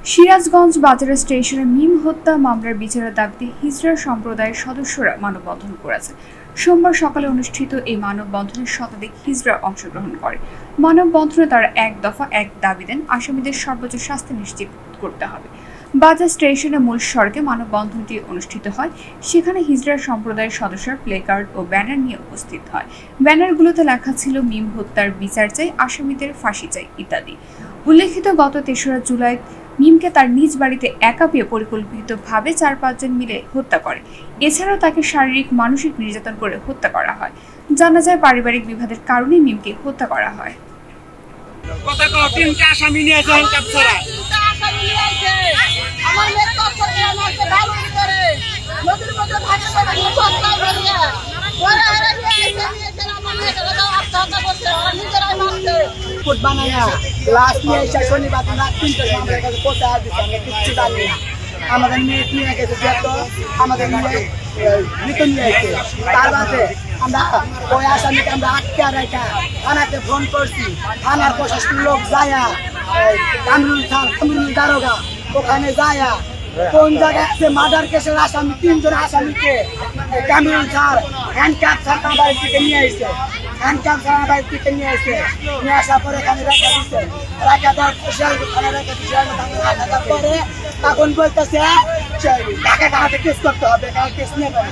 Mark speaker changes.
Speaker 1: সিরাজগঞ্জ বাজার স্টেশনে মিম হত্যা মামলার বিচারের দাবিতে হিজড়া সম্প্রদায়ের সদস্যরা মানববন্ধন করেছে। সোমবার সকালে অনুষ্ঠিত এই মানববন্ধনে শতাধিক হিজড়া অংশগ্রহণ করে। মানববন্ধনে তারা এক দফা এক দাবি দেন, আসামিদের সর্বোচ্চ শাস্তি নিশ্চিত করতে হবে। বাজার স্টেশনের মূল সড়কে মানববন্ধনটি অনুষ্ঠিত হয়। সেখানে হিজড়া সম্প্রদায়ের সদস্যরা প্লেকার্ড ও ব্যানার নিয়ে উপস্থিত হয়। ব্যানারগুলোতে লেখা ছিল মিম হত্যার বিচার চাই, আসামিদের ফাঁসি চাই ইত্যাদি। উল্লেখিত গত ৩রা জুলাই মিমকে তার নিজ বাড়িতে একা পেয়ে পরিকল্পিতভাবে ৪-৫ জন মিলে হত্যা করে। এছাড়াও তাকে শারীরিক মানসিক নির্যাতন করে হত্যা করা হয়। জানা যায় পারিবারিক বিবাদের কারণে মিমকে হত্যা করা হয়।
Speaker 2: আমাদের মেয়ে নিয়ে গেছে, আমাদের মেয়ে মৃত নিয়ে গেছে। তার বাদে আমরা ওই আসামিকে আমরা আটকে রেখা থানাতে ফোন করছি। থানার প্রশাসন লোক যায়া কামরুল দারোগা ওখানে যায়া কোন জায়গায় আছে মার্ডার কেসের আসামি ৩ জন আসামিকে কামরুল স্যার হ্যান্ডকাপ স্যার তার বাড়ি থেকে নিয়ে এসেছে। হ্যান্ডকাপ স্যার বাড়ি থেকে নিয়ে এসে নিয়ে আসার পরে এখানে রেখা দিচ্ছে। রেখা দেওয়ার পরে তখন বলতেছে ঢাকা থানাতে কেস করতে হবে, কেস নেবে।